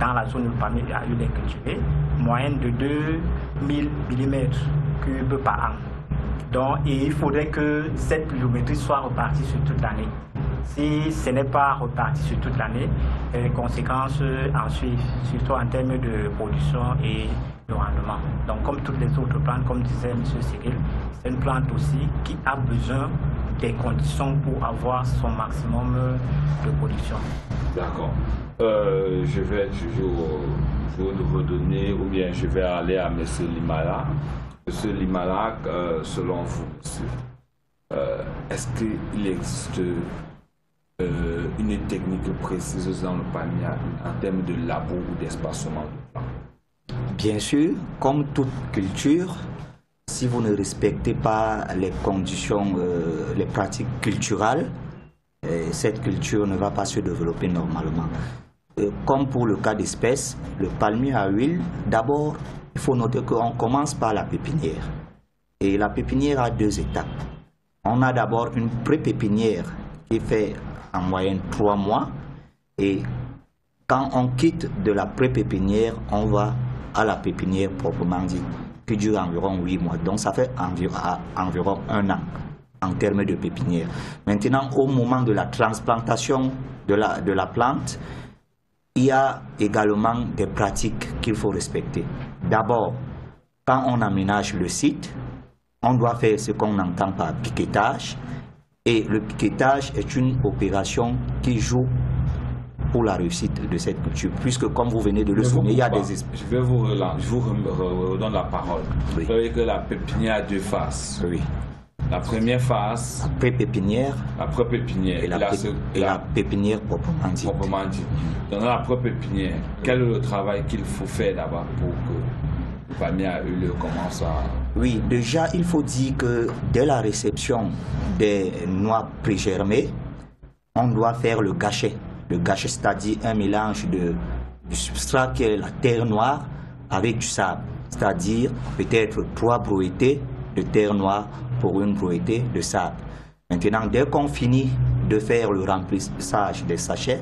dans la zone où le palmier à huile est cultivé, moyenne de 2000 mm3 par an. Donc, et il faudrait que cette pluviométrie soit repartie sur toute l'année. Si ce n'est pas reparti sur toute l'année, les conséquences en suivent, surtout en termes de production et de rendement. Donc, comme toutes les autres plantes, comme disait M. Cyril, c'est une plante aussi qui a besoin des conditions pour avoir son maximum de production. D'accord. Je vais toujours vous redonner, ou bien je vais aller à M. Limala. M. Limala, selon vous, est-ce qu'il existe une technique précise dans le palmier en termes de labour ou d'espacement de plants? Bien sûr, comme toute culture, si vous ne respectez pas les conditions, les pratiques culturelles, cette culture ne va pas se développer normalement. Comme pour le cas d'espèce, le palmier à huile, d'abord, il faut noter qu'on commence par la pépinière. Et la pépinière a deux étapes. On a d'abord une pré-pépinière qui fait en moyenne 3 mois. Et quand on quitte de la pré-pépinière, on va à la pépinière proprement dit, qui dure environ 8 mois. Donc ça fait environ 1 an en termes de pépinière. Maintenant, au moment de la transplantation de la plante, il y a également des pratiques qu'il faut respecter. D'abord, quand on aménage le site, on doit faire ce qu'on entend par piquetage. Et le piquetage est une opération qui joue pour la réussite de cette culture. Puisque, comme vous venez de le souligner, il y a des espaces. Je vous redonne la parole. Oui. Vous savez que la pépinière a 2 phases. Oui. La première phase, la pré-pépinière, et la pépinière proprement dit. Dans la pré-pépinière, quel est le travail qu'il faut faire d'abord pour que le palmier à huile commence à... Oui, déjà, il faut dire que dès la réception des noix pré-germées, on doit faire le gâcher. Le gâcher, c'est-à-dire un mélange du substrat qui est la terre noire avec du sable. C'est-à-dire peut-être 3 brouettés de terre noire pour une brouettée de sable. Maintenant, dès qu'on finit de faire le remplissage des sachets,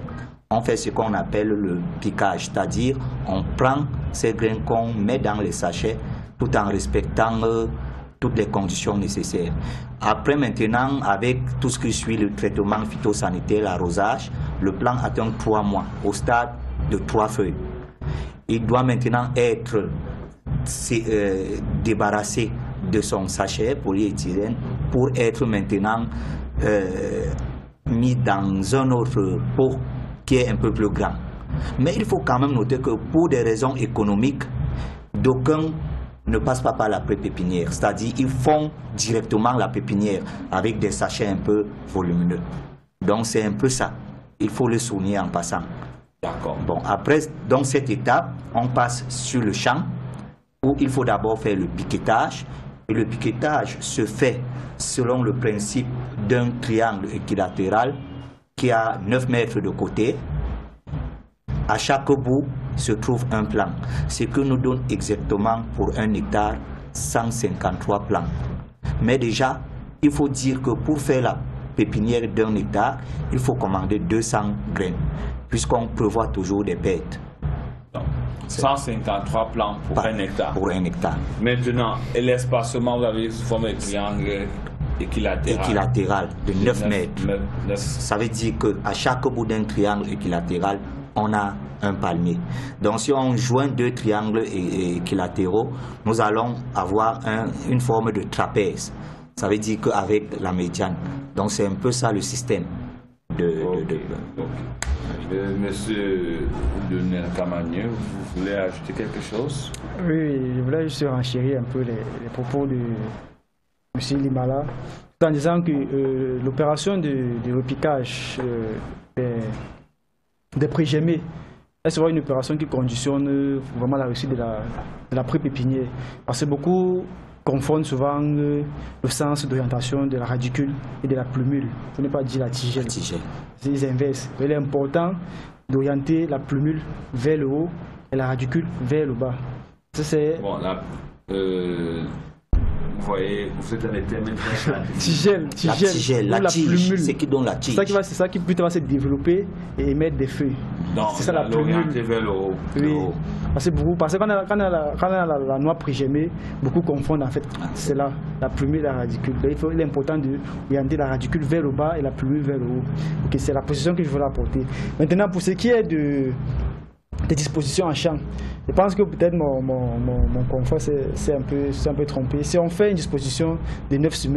on fait ce qu'on appelle le piquage, c'est-à-dire on prend ces grains qu'on met dans les sachets tout en respectant toutes les conditions nécessaires. Après maintenant, avec tout ce qui suit le traitement phytosanitaire, l'arrosage, le plant atteint 3 mois au stade de 3 feuilles. Il doit maintenant être débarrassé de son sachet polyéthylène pour être maintenant mis dans un autre pot qui est un peu plus grand. Mais il faut quand même noter que pour des raisons économiques, d'aucuns ne passent pas par la pré-pépinière, c'est-à-dire ils font directement la pépinière avec des sachets un peu volumineux. Donc c'est un peu ça, il faut le souligner en passant. D'accord. Bon, après, dans cette étape, on passe sur le champ où il faut d'abord faire le piquetage. Et le piquetage se fait selon le principe d'un triangle équilatéral qui a 9 mètres de côté. À chaque bout se trouve un plan, ce que nous donne exactement pour 1 hectare 153 plants. Mais déjà, il faut dire que pour faire la pépinière d'1 hectare, il faut commander 200 graines, puisqu'on prévoit toujours des pertes. 153 plants pour 1 hectare. Pour 1 hectare. Maintenant, et l'espacement, vous avez formé un triangle équilatéral. Équilatéral de 9 mètres. Ça veut dire qu'à chaque bout d'un triangle équilatéral, on a un palmier. Donc si on joint 2 triangles équilatéraux, nous allons avoir une forme de trapèze. Ça veut dire qu'avec la médiane. Donc c'est un peu ça le système. Monsieur Lionel Camagneux, vous voulez ajouter quelque chose? Oui, je voulais juste renchérir un peu les propos de M. Limala, en disant que l'opération de repiquage des pré-germés est une opération qui conditionne vraiment la réussite de la pré-pépinière. Parce que beaucoup confondent souvent le sens d'orientation de la radicule et de la plumule, pour ne pas dire la tigelle. C'est inverse. Il est important d'orienter la plumule vers le haut et la radicule vers le bas. Bon, voyez, vous faites des termes très tigelle, la tige, c'est qui donne la tige. C'est ça qui plutôt va se développer et émettre des feuilles. C'est ça la plumule. Vers le haut. Oui. Parce que quand on a la noix prigémée, beaucoup confondent en fait. C'est là, la plumule et la radicule. Il est important d'orienter la radicule vers le bas et la plumule vers le haut. Okay, c'est la position que je voulais apporter. Maintenant, pour ce qui est des dispositions en champ, je pense que peut-être mon confort c'est un peu trompé. Si on fait une disposition de 9 sur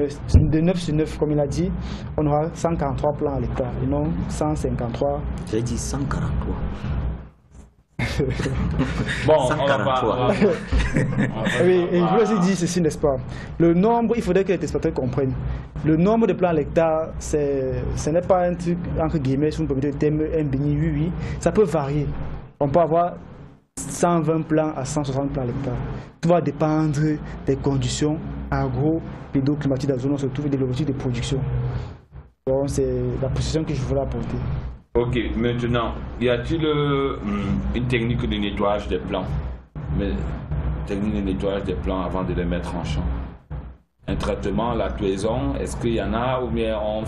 9, comme il a dit, on aura 143 plants à l'hectare et non 153. J'ai dit 143. Bon, 143. Oui, et je vous ai dit ceci, n'est-ce pas? Le nombre, il faudrait que les téléspectateurs comprennent. Le nombre de plants à l'hectare, ce n'est pas un truc, entre guillemets, si vous me permettez le terme, un béni, oui. Ça peut varier. On peut avoir 120 plants à 160 plants à l'hectare. Tout va dépendre des conditions agro-pédoclimatiques dans la zone où on se trouve et de l'objectif de production. Donc, c'est la position que je voulais apporter. Ok, maintenant, y a-t-il une technique de nettoyage des plants? Technique de nettoyage des plants avant de les mettre en champ? Un traitement, la cloison, est-ce qu'il y en a ou bien on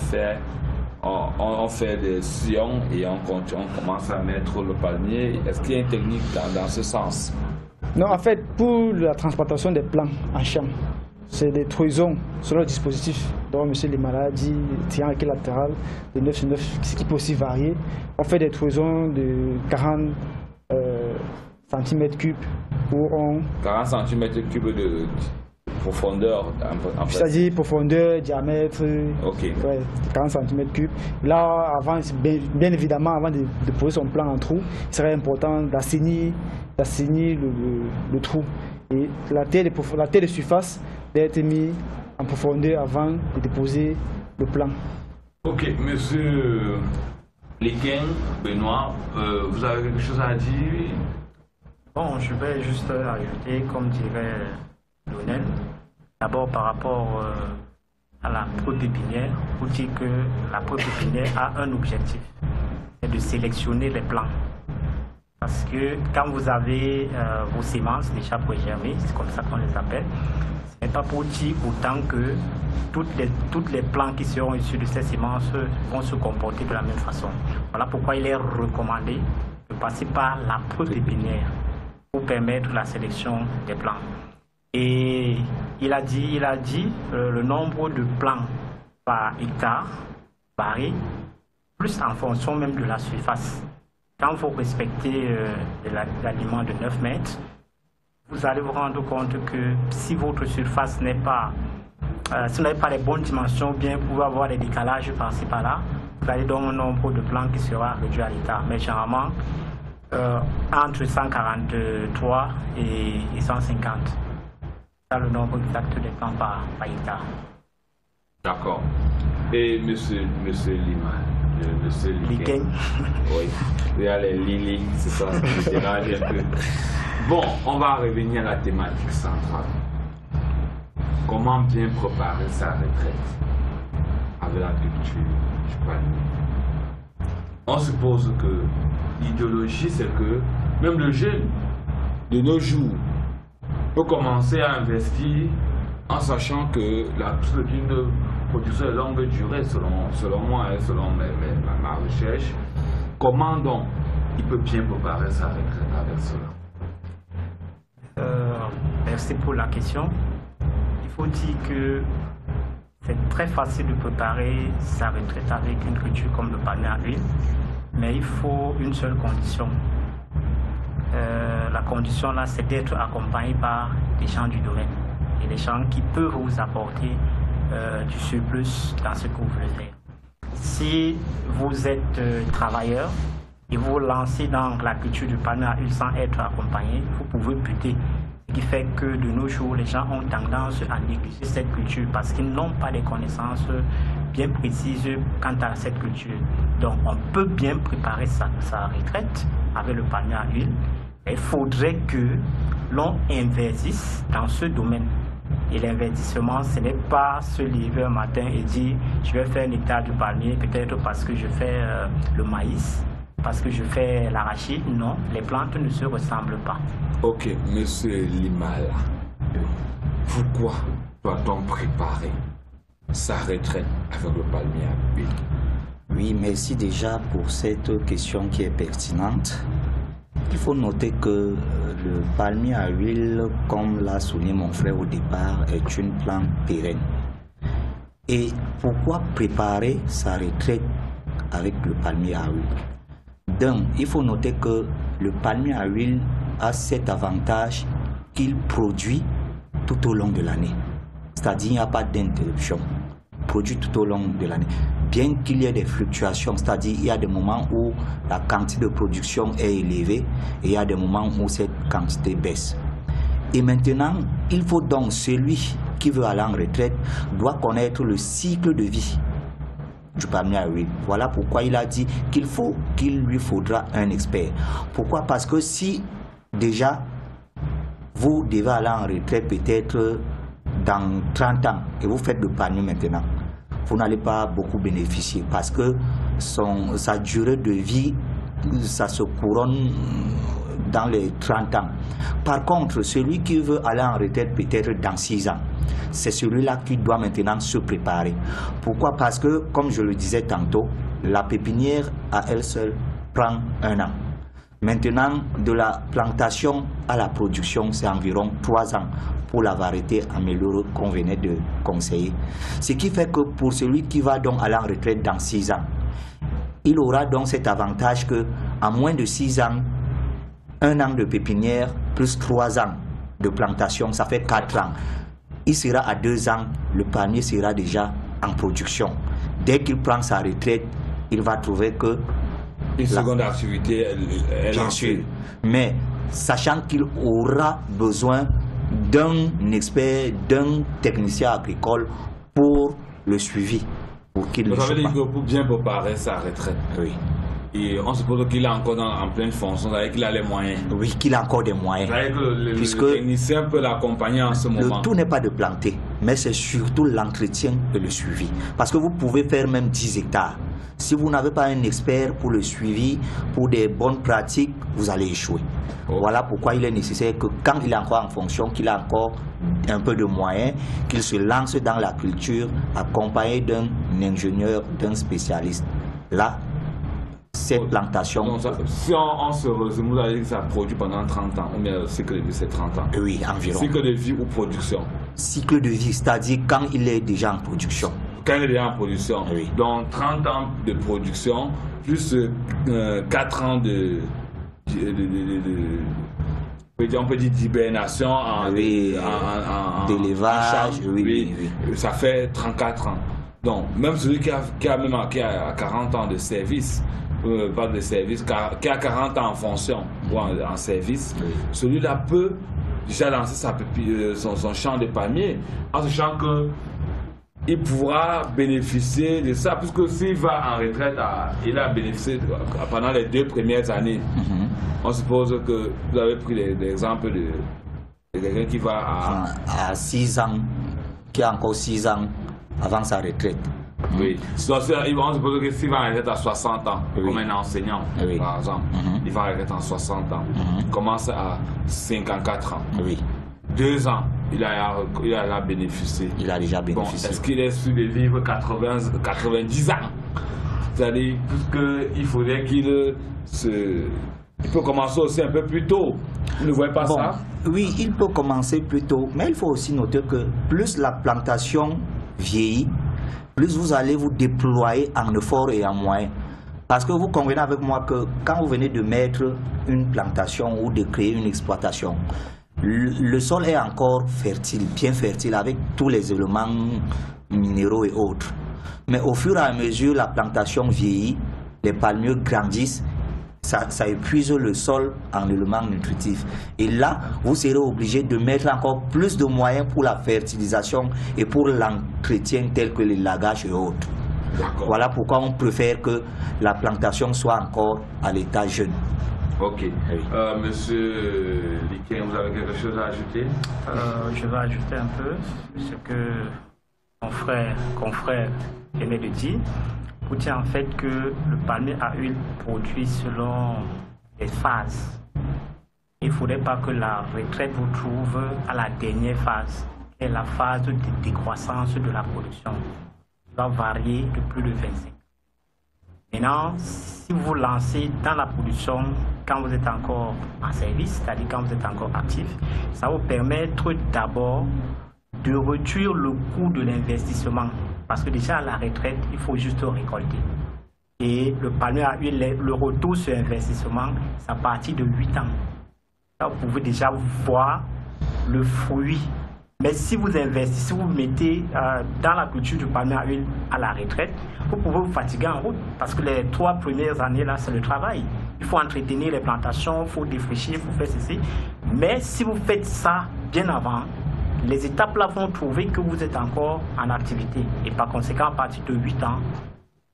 fait des sillons et on commence à mettre le palmier? Est-ce qu'il y a une technique dans ce sens? Non, en fait, pour la transplantation des plants en champ, c'est des cloisons selon le dispositif. Donc, monsieur les maladies, triangle équilatéral, de 9 sur 9, ce qui peut aussi varier. On fait des cloisons de 40 cm3 où on... 40 cm3 de profondeur, c'est-à-dire profondeur, diamètre, okay. Ouais, 40 cm3. Là, avant, bien évidemment, avant de poser son plan en trou, il serait important d'assainir le trou. Et la terre de surface doit être mise en profondeur avant de déposer le plan. Ok, monsieur Léquin, Benoît, vous avez quelque chose à dire? Bon, je vais juste ajouter, comme dirait Lionel, d'abord par rapport à la pré-pépinière, pour dire que la pré-pépinière a un objectif, c'est de sélectionner les plants. Parce que quand vous avez vos semences déjà pré-germées, c'est comme ça qu'on les appelle, ce n'est pas pour dire autant que toutes les plants qui seront issus de ces semences vont se comporter de la même façon. Voilà pourquoi il est recommandé de passer par la pré-pépinière pour permettre la sélection des plants. Et il a dit le nombre de plants par hectare varie, plus en fonction même de la surface. Quand vous respectez l'aliment de 9 mètres, vous allez vous rendre compte que si votre surface n'est pas, si vous n'avez pas les bonnes dimensions, bien vous pouvez avoir des décalages par-ci par-là, vous allez donner un nombre de plants qui sera réduit à l'hectare. Mais généralement, entre 143 et 150. C'est le nombre exact des plants par hectare. D'accord. Et monsieur Lima, monsieur Léquin. Oui, il y a les Lili, c'est ça, je dérange un peu. Bon, on va revenir à la thématique centrale. Comment bien préparer sa retraite avec la culture du palmier? On suppose que l'idéologie, c'est que même le jeune de nos jours peut commencer à investir en sachant que c'est une production de longue durée, selon moi et selon ma recherche. Comment donc il peut bien préparer sa retraite avec cela? Merci pour la question. Il faut dire que c'est très facile de préparer sa retraite avec une culture comme le palmier à huile, mais il faut une seule condition. La condition là, c'est d'être accompagné par des gens du domaine et des gens qui peuvent vous apporter du surplus dans ce que vous voulez faire. Si vous êtes travailleur et vous vous lancez dans la culture du palmier à huile sans être accompagné, vous pouvez buter. Ce qui fait que de nos jours, les gens ont tendance à négliger cette culture parce qu'ils n'ont pas les connaissances bien précises quant à cette culture. Donc on peut bien préparer sa retraite avec le palmier à huile. Il faudrait que l'on investisse dans ce domaine. Et l'investissement, ce n'est pas se lever un matin et dire je vais faire un hectare du palmier, peut-être parce que je fais le maïs, parce que je fais l'arachide. Non, les plantes ne se ressemblent pas. Ok, monsieur Limala, pourquoi doit-on préparer sa retraite avec le palmier à huile? Oui, merci déjà pour cette question qui est pertinente. Il faut noter que le palmier à huile, comme l'a souligné mon frère au départ, est une plante pérenne. Et pourquoi préparer sa retraite avec le palmier à huile? Donc, il faut noter que le palmier à huile a cet avantage qu'il produit tout au long de l'année. C'est-à-dire qu'il n'y a pas d'interruption. Produit tout au long de l'année. Bien qu'il y ait des fluctuations, c'est-à-dire qu'il y a des moments où la quantité de production est élevée et il y a des moments où cette quantité baisse. Et maintenant, il faut donc celui qui veut aller en retraite doit connaître le cycle de vie du palmier à huile. Voilà pourquoi il a dit qu'il lui faudra un expert. Pourquoi? Parce que si déjà vous devez aller en retraite peut-être dans 30 ans et vous faites le palmier maintenant, vous n'allez pas beaucoup bénéficier parce que sa durée de vie, ça se couronne dans les 30 ans. Par contre, celui qui veut aller en retraite peut-être dans 6 ans, c'est celui-là qui doit maintenant se préparer. Pourquoi? Parce que, comme je le disais tantôt, la pépinière à elle seule prend 1 an. Maintenant, de la plantation à la production, c'est environ 3 ans pour la variété améliorée qu'on venait de conseiller. Ce qui fait que pour celui qui va donc aller en retraite dans 6 ans, il aura donc cet avantage que en moins de 6 ans, 1 an de pépinière plus 3 ans de plantation, ça fait 4 ans. Il sera à 2 ans, le palmier sera déjà en production. Dès qu'il prend sa retraite, il va trouver que une seconde activité est bien lancée. sûr, mais sachant qu'il aura besoin d'un expert, d'un technicien agricole pour le suivi. Pour qu'il Vous avez dit que pour bien préparer sa retraite, oui. Et on suppose qu'il est encore en pleine fonction, c'est-à-dire qu'il a les moyens. Oui, qu'il a encore des moyens. C'est-à-dire que Puisque le technicien peut l'accompagner en ce moment. Le tout n'est pas de planter, mais c'est surtout l'entretien et le suivi. Parce que vous pouvez faire même 10 hectares. Si vous n'avez pas un expert pour le suivi, pour des bonnes pratiques, vous allez échouer. Oh. Voilà pourquoi il est nécessaire que quand il est encore en fonction, qu'il a encore un peu de moyens, qu'il se lance dans la culture, accompagné d'un ingénieur, d'un spécialiste. Là, cette plantation... Donc si on se résume, vous avez dit que ça produit pendant 30 ans, ou bien le cycle de vie c'est 30 ans? Oui, environ. Cycle de vie ou production? Cycle de vie, c'est-à-dire quand il est déjà en production. Quand il est déjà en production. Oui. Donc 30 ans de production, plus 4 ans on peut dire d'hibernation, d'élevage, oui. Ça fait 34 ans. Donc, même celui qui a 40 ans de service, pas de service, qui a 40 ans en fonction ou en service, oui. Celui-là peut déjà lancer son champ de palmier, en sachant qu'il pourra bénéficier de ça, puisque s'il va en retraite, il a bénéficié pendant les 2 premières années. On suppose que vous avez pris l'exemple de quelqu'un qui va à 6 ans, qui a encore 6 ans avant sa retraite. Oui. Donc, on suppose que s'il va en retraite à 60 ans, oui. Comme un enseignant, oui. Par exemple, il va en retraite à 60 ans, il commence à 54 ans. Oui. 2 ans, il a bénéficié. Il a déjà bénéficié. Bon, est-ce qu'il est sûr de vivre 90 ans? C'est-à-dire, puisqu'il faudrait qu'il peut commencer aussi un peu plus tôt. Vous ne voyez pas ça? Oui, il peut commencer plus tôt, mais il faut aussi noter que plus la plantation vieillit, plus vous allez vous déployer en effort et en moyens. Parce que vous convenez avec moi que quand vous venez de mettre une plantation ou de créer une exploitation, le sol est encore fertile, bien fertile, avec tous les éléments minéraux et autres. Mais au fur et à mesure, la plantation vieillit, les palmiers grandissent, ça épuise le sol en éléments nutritifs. Et là, vous serez obligé de mettre encore plus de moyens pour la fertilisation et pour l'entretien tel que les lagages et autres. Voilà pourquoi on préfère que la plantation soit encore à l'état jeune. Ok. Oui. Monsieur Liquin, vous avez quelque chose à ajouter? Je vais ajouter un peu ce que mon confrère venait de dire. Pour dire en fait que le palmier à huile produit selon les phases. Il ne faudrait pas que la retraite vous trouve à la dernière phase. est la phase de décroissance de la production, qui va varier de plus de 25. Maintenant, si vous lancez dans la production quand vous êtes encore en service, c'est-à-dire quand vous êtes encore actif, ça va vous permettre d'abord de réduire le coût de l'investissement. Parce que déjà à la retraite, il faut juste récolter. Et le palmier à huile, le retour sur investissement, c'est à partir de 8 ans. Là, vous pouvez déjà voir le fruit. Mais si vous investissez, si vous mettez dans la culture du palmier à huile à la retraite, vous pouvez vous fatiguer en route. Parce que les 3 premières années, là, c'est le travail. Il faut entretenir les plantations, il faut défricher, il faut faire ceci. Mais si vous faites ça bien avant, les étapes là vont trouver que vous êtes encore en activité. Et par conséquent, à partir de 8 ans,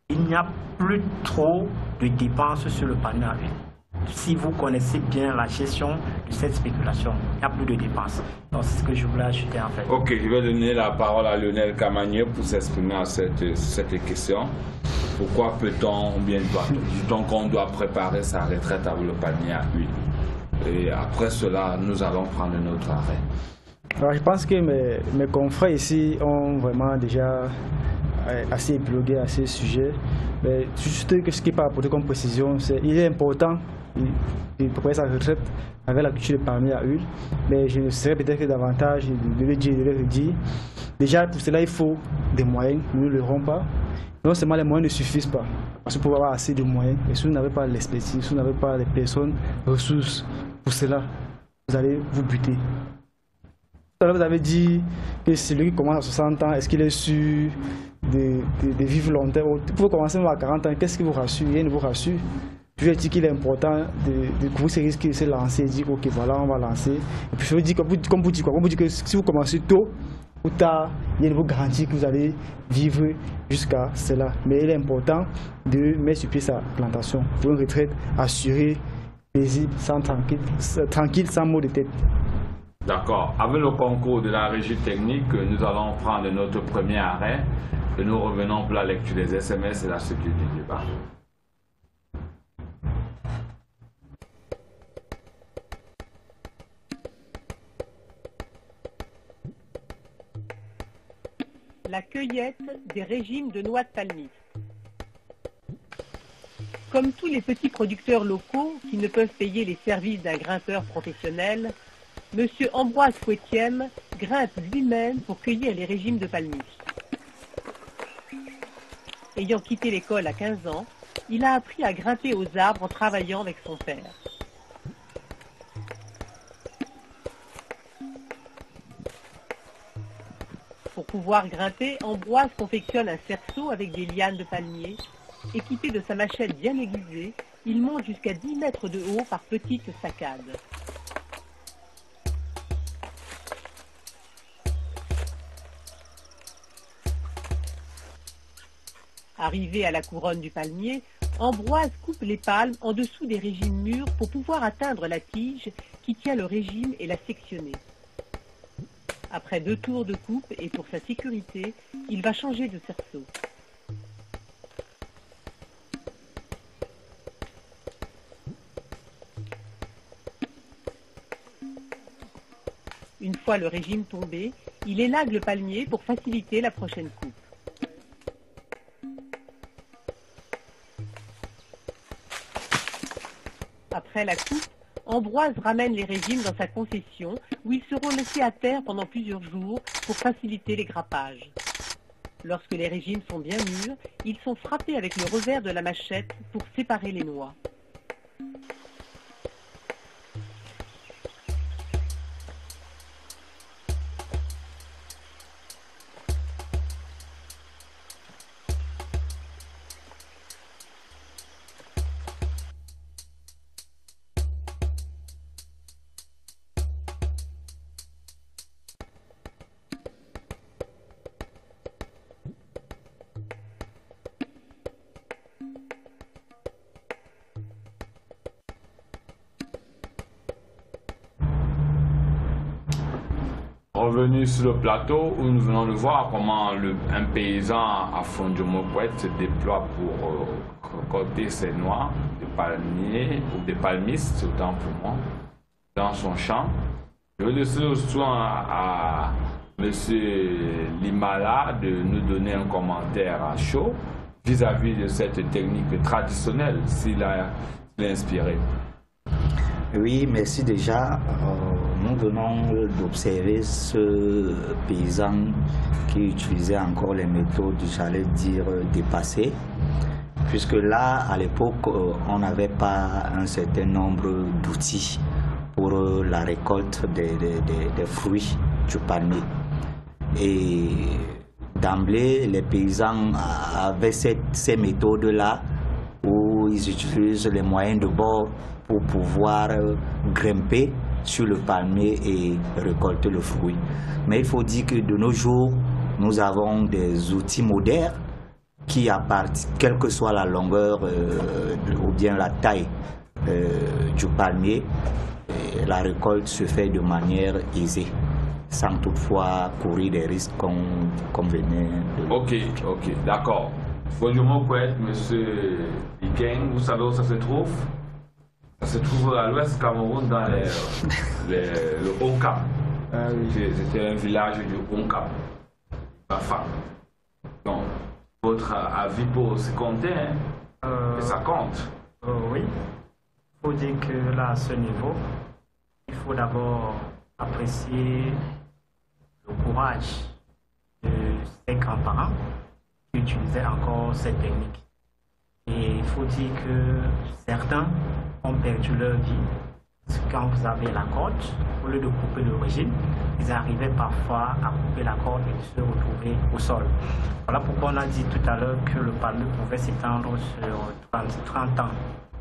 il n'y a plus trop de dépenses sur le palmier à huile. Si vous connaissez bien la gestion de cette spéculation, il n'y a plus de dépenses. Donc c'est ce que je voulais ajouter en fait. Ok, je vais donner la parole à Lionel Camagneux pour s'exprimer à cette question. Pourquoi peut-on, ou bien dit-on qu'on doit préparer sa retraite avec le palmier à huile? Et après cela, nous allons prendre notre arrêt. Alors, je pense que mes confrères ici ont vraiment déjà assez épilogué à ce sujet. Mais juste que ce qui n'est pas apporté comme précision, c'est qu'il est important de préparer sa retraite avec la culture de palmier à huile. Mais je serais peut-être que davantage de le dire. Déjà, pour cela, il faut des moyens. Nous ne l'aurons pas. Non seulement les moyens ne suffisent pas, parce que pour avoir assez de moyens, et si vous n'avez pas l'expertise, si vous n'avez pas les personnes, ressources pour cela, vous allez vous buter. Vous avez dit que celui qui commence à 60 ans, est-ce qu'il est sûr de vivre longtemps? Vous pouvez commencer même à 40 ans, qu'est-ce qui vous rassure? Rien ne vous rassure. Je vais dire qu'il est important de couvrir ces risques, de se lancer, de dire ok voilà on va lancer. Et puis je veux dire, comme vous dites quoi, on vous dit que si vous commencez tôt ou tard, il y a une garantie que vous allez vivre jusqu'à cela. Mais il est important de mettre sur pied sa plantation pour une retraite assurée, paisible, tranquille, sans maux de tête. D'accord. Avec le concours de la régie technique, nous allons prendre notre premier arrêt et nous revenons pour la lecture des SMS et la suite du débat. La cueillette des régimes de noix de palmiste. Comme tous les petits producteurs locaux qui ne peuvent payer les services d'un grimpeur professionnel, M. Ambroise Fouetième grimpe lui-même pour cueillir les régimes de palmiste. Ayant quitté l'école à 15 ans, il a appris à grimper aux arbres en travaillant avec son père. Pour pouvoir grimper, Ambroise confectionne un cerceau avec des lianes de palmier. Équipé de sa machette bien aiguisée, il monte jusqu'à 10 mètres de haut par petites saccades. Arrivé à la couronne du palmier, Ambroise coupe les palmes en dessous des régimes mûrs pour pouvoir atteindre la tige qui tient le régime et la sectionner. Après 2 tours de coupe et pour sa sécurité, il va changer de cerceau. Une fois le régime tombé, il élague le palmier pour faciliter la prochaine coupe. Après la coupe, Ambroise ramène les régimes dans sa concession où ils seront laissés à terre pendant plusieurs jours pour faciliter les grappages. Lorsque les régimes sont bien mûrs, ils sont frappés avec le revers de la machette pour séparer les noix. Revenu sur le plateau où nous venons de voir comment un paysan à Fondjomokwet se déploie pour récolter ses noix de palmiers ou des palmistes, autant pour moi, dans son champ. Je vais laisser le soin à Monsieur Limala de nous donner un commentaire à chaud vis-à-vis de cette technique traditionnelle, s'il a inspiré. Oui, merci déjà. Nous venons d'observer ce paysan qui utilisait encore les méthodes, j'allais dire, dépassées. Puisque là, à l'époque, on n'avait pas un certain nombre d'outils pour la récolte des fruits du palmier. Et d'emblée, les paysans avaient ces méthodes-là où ils utilisent les moyens de bord pour pouvoir grimper sur le palmier et récolter le fruit. Mais il faut dire que de nos jours, nous avons des outils modernes qui, quelle que soit la longueur ou bien la taille du palmier, la récolte se fait de manière aisée, sans toutefois courir des risques comme venait de... Ok, d'accord. Bonjour mon poète, monsieur Ikeng, vous savez où ça se trouve? Ça se trouve à l'ouest Cameroun, dans le Haut-Cap. C'était un village du Haut-Cap, Bafa. Donc, votre avis pour se compter, hein? Et ça compte. Oui. Il faut dire que là, à ce niveau, il faut d'abord apprécier le courage de ses grands-parents qui utilisaient encore cette technique. Et il faut dire que certains ont perdu leur vie. Quand vous avez la corde, au lieu de couper le régime, ils arrivaient parfois à couper la corde et se retrouver au sol. Voilà pourquoi on a dit tout à l'heure que le palmier pouvait s'étendre sur 30 ans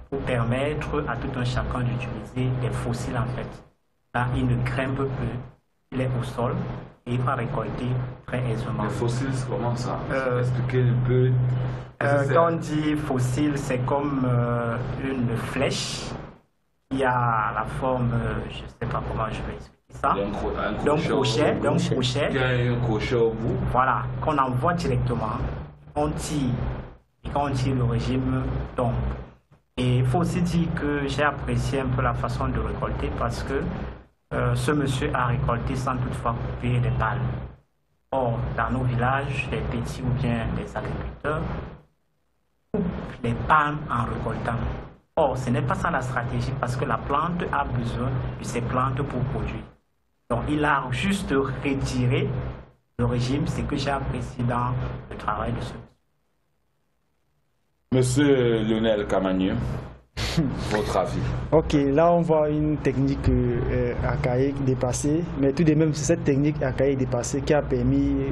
pour permettre à tout un chacun d'utiliser des fossiles en fait. Là, il ne grimpe plus, il est au sol et il va récolter très aisément. Les fossiles, c'est comment ça? Expliquez un peu. Quand on dit fossile, c'est comme une flèche qui a la forme, je ne sais pas comment je vais expliquer ça, d'un crochet. Il y a un crochet au bout. Voilà, qu'on envoie directement, on tire, et quand on tire, le régime tombe. Et il faut aussi dire que j'ai apprécié un peu la façon de récolter parce que ce monsieur a récolté sans toutefois couper les palmes. Or, dans nos villages, les petits ou bien les agriculteurs coupent les palmes en récoltant. Or, ce n'est pas ça la stratégie parce que la plante a besoin de ces plantes pour produire. Donc, il a juste retiré le régime, c'est que j'ai apprécié dans le travail de ce monsieur. Monsieur Lionel Camagneux, votre avis? Ok, là on voit une technique archaïque dépassée, mais tout de même c'est cette technique archaïque dépassée qui a permis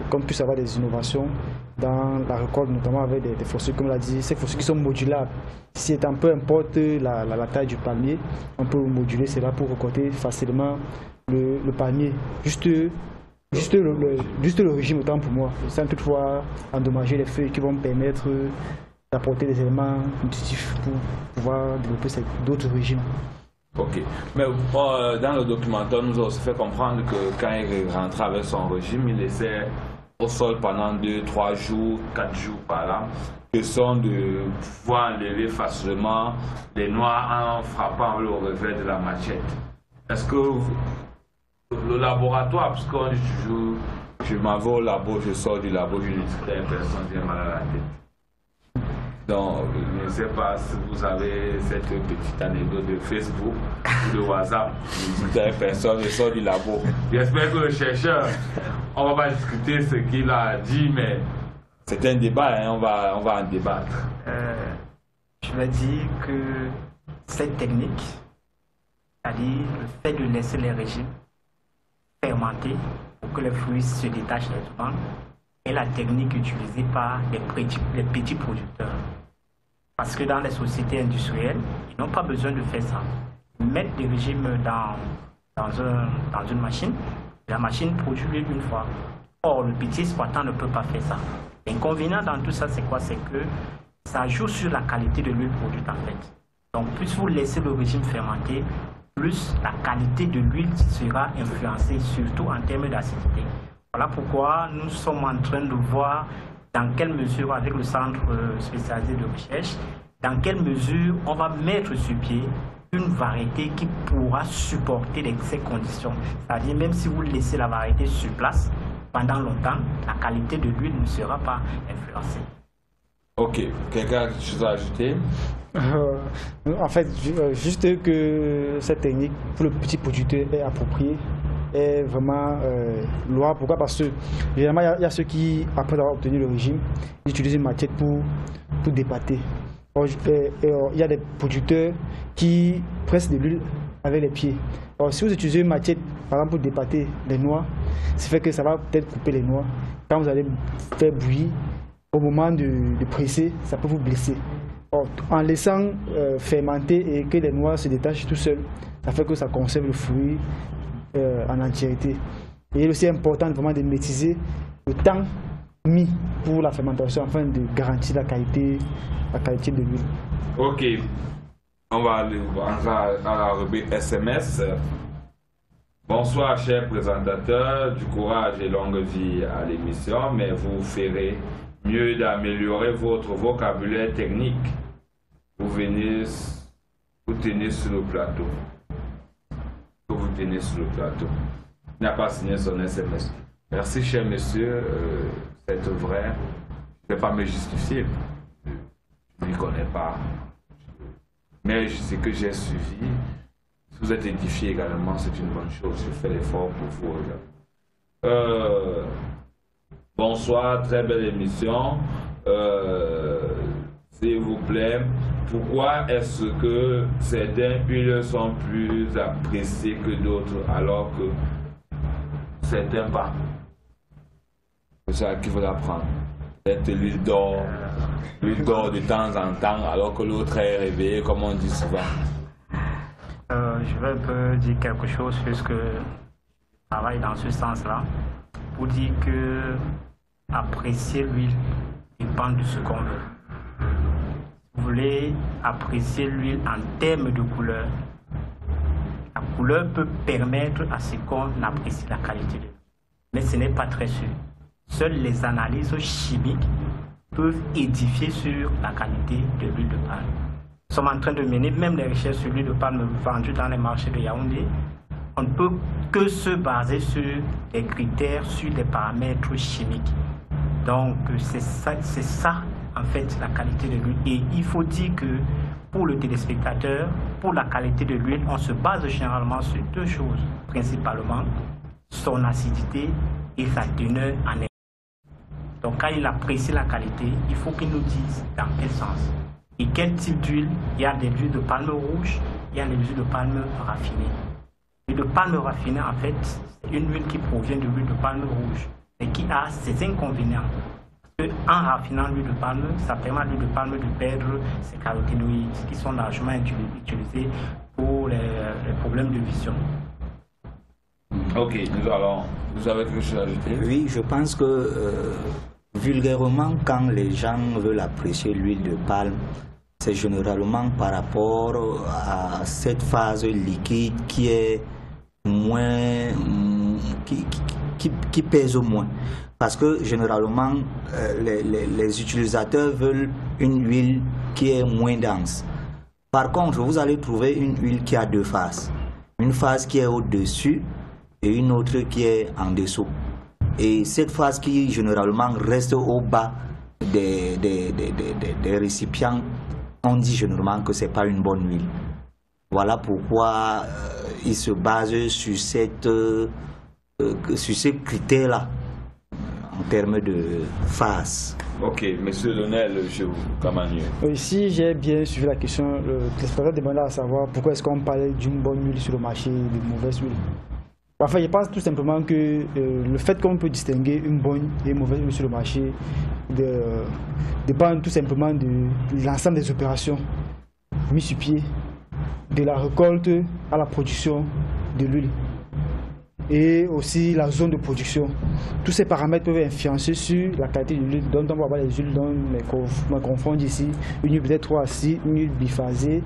qu'on puisse avoir des innovations dans la récolte, notamment avec des fossiles, comme l'a dit, ces fossiles qui sont modulables. Si peu importe la taille du palmier, on peut moduler cela pour récolter facilement le palmier. Juste le régime autant pour moi, sans toutefois endommager les feuilles qui vont me permettre d'apporter des éléments nutritifs pour pouvoir développer d'autres régimes. Ok, mais dans le documentaire, nous a aussi fait comprendre que quand il rentrait avec son régime, il laissait au sol pendant 2, 3 jours, 4 jours par là, question de pouvoir enlever facilement les noix en frappant le revers de la machette. Est-ce que le laboratoire, parce qu'on dit toujours, je m'en vais au labo, je sors du labo, je dis à personne qui a mal à la tête. Donc, je ne sais pas si vous avez cette petite anecdote de Facebook ou de WhatsApp. Vous dites à personne, je sors du labo. J'espère que le chercheur, on va pas discuter ce qu'il a dit, mais c'est un débat, hein, on va en débattre. Je vais dire que cette technique, c'est-à-dire le fait de laisser les régimes fermenter pour que les fruits se détachent lentement, est la technique utilisée par les petits producteurs. Parce que dans les sociétés industrielles, ils n'ont pas besoin de faire ça. Ils mettent des régimes dans une machine, la machine produit une fois. Or, le petit exploitant ne peut pas faire ça. L'inconvénient dans tout ça, c'est quoi? C'est que ça joue sur la qualité de l'huile produite en fait. Donc, plus vous laissez le régime fermenter, plus la qualité de l'huile sera influencée, surtout en termes d'acidité. Voilà pourquoi nous sommes en train de voir dans quelle mesure, avec le centre spécialisé de recherche, dans quelle mesure on va mettre sur pied une variété qui pourra supporter ces conditions. C'est-à-dire, même si vous laissez la variété sur place pendant longtemps, la qualité de l'huile ne sera pas influencée. Ok, quelqu'un a quelque chose à ajouter? En fait, juste que cette technique pour le petit producteur est appropriée, est vraiment louable. Pourquoi? Parce que généralement, il y a ceux qui, après avoir obtenu le régime, utilisent une machette pour dépâter. Il y a des producteurs qui pressent de l'huile avec les pieds. Alors, si vous utilisez une machette, par exemple, pour dépâter les noix, ça fait que ça va peut-être couper les noix. Quand vous allez faire bouillir, au moment de presser, ça peut vous blesser. Alors, en laissant fermenter et que les noix se détachent tout seuls, ça fait que ça conserve le fruit en entièreté. Et il est aussi important vraiment de maîtriser le temps mis pour la fermentation afin de garantir la qualité de l'huile. Ok, on va aller à la rubrique SMS. Bonsoir chers présentateurs, du courage et longue vie à l'émission, mais vous ferez mieux d'améliorer votre vocabulaire technique. Vous tenez sur le plateau. Vous tenez sur le plateau. Il n'a pas signé son SMS. Merci cher monsieur, c'est vrai. Je ne vais pas me justifier. Je ne m'y connais pas. Mais je sais que j'ai suivi. Si vous êtes édifié également, c'est une bonne chose. Je fais l'effort pour vous. Bonsoir, très belle émission. S'il vous plaît, pourquoi est-ce que certaines huiles sont plus appréciées que d'autres alors que certains pas? C'est à qui vous l'apprendre. Peut-être l'huile d'or de temps en temps alors que l'autre est réveillée, comme on dit souvent. Je vais un peu dire quelque chose puisque je travaille dans ce sens-là pour dire que apprécier l'huile dépend de ce qu'on veut. Vous voulez apprécier l'huile en termes de couleur. La couleur peut permettre à ce qu'on apprécie la qualité de l'huile. Mais ce n'est pas très sûr. Seules les analyses chimiques peuvent édifier sur la qualité de l'huile de palme. Nous sommes en train de mener même des recherches sur l'huile de palme vendue dans les marchés de Yaoundé. On ne peut que se baser sur des critères, sur des paramètres chimiques. Donc c'est ça en fait la qualité de l'huile. Et il faut dire que pour le téléspectateur, pour la qualité de l'huile, on se base généralement sur deux choses, principalement son acidité et sa teneur en énergie. Donc quand il apprécie la qualité, il faut qu'il nous dise dans quel sens. Et quel type d'huile? Il y a des huiles de palme rouge, il y a des huiles de palme raffinées. L'huile de palme raffinée, en fait, c'est une huile qui provient de l'huile de palme rouge, mais qui a ses inconvénients. Parce qu'en raffinant l'huile de palme, ça permet à l'huile de palme de perdre ses caroténoïdes, qui sont largement utilisés pour les problèmes de vision. Ok, vous avez quelque chose à ajouter? Oui, je pense que vulgairement, quand les gens veulent apprécier l'huile de palme, c'est généralement par rapport à cette phase liquide qui est moins, qui pèse moins. Parce que généralement, les utilisateurs veulent une huile qui est moins dense. Par contre, vous allez trouver une huile qui a deux phases. Une phase qui est au-dessus et une autre qui est en dessous. Et cette phase qui généralement reste au bas des récipients, on dit généralement que ce n'est pas une bonne huile. Voilà pourquoi ils se basent sur ces critères-là en termes de phase. Ok, monsieur Lionel, je vous Camanieu. Si j'ai bien suivi la question, le téléspectateur demandait à savoir pourquoi est-ce qu'on parlait d'une bonne huile sur le marché et de mauvaise huile. Enfin, je pense tout simplement que le fait qu'on peut distinguer une bonne et une mauvaise huile sur le marché dépend tout simplement de l'ensemble des opérations mises sur pied, de la récolte à la production de l'huile et aussi la zone de production. Tous ces paramètres peuvent influencer sur la qualité de l'huile. Donc on va avoir les huiles dont on confond ici, une huile peut-être trop acide, une huile biphasée.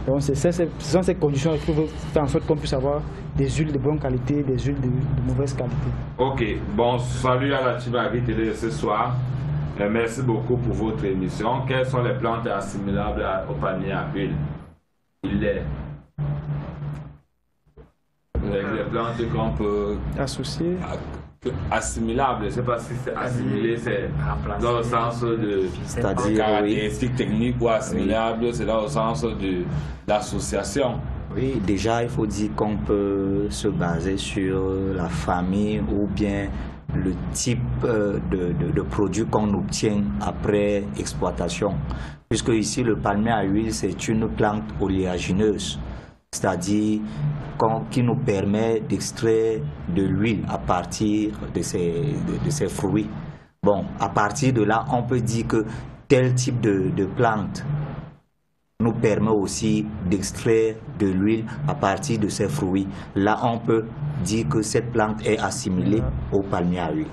Donc ce sont ces conditions qui peuvent faire en sorte qu'on puisse avoir des huiles de bonne qualité, des huiles de mauvaise qualité. Ok, bon, salut à la Tibavi Télé ce soir. Merci beaucoup pour votre émission. Quelles sont les plantes assimilables au panier à huile? Il est Les plantes qu'on peut associer. Assimilable, je ne sais pas si c'est assimilé, c'est dans le sens de caractéristiques techniques ou assimilable, c'est dans le sens de l'association. Oui, déjà il faut dire qu'on peut se baser sur la famille ou bien le type de produit qu'on obtient après exploitation. Puisque ici le palmier à huile c'est une plante oléagineuse, c'est-à-dire qui nous permet d'extraire de l'huile à partir de ces fruits. Bon, à partir de là, on peut dire que tel type de plante nous permet aussi d'extraire de l'huile à partir de ces fruits. Là, on peut dire que cette plante est assimilée au palmier à huile.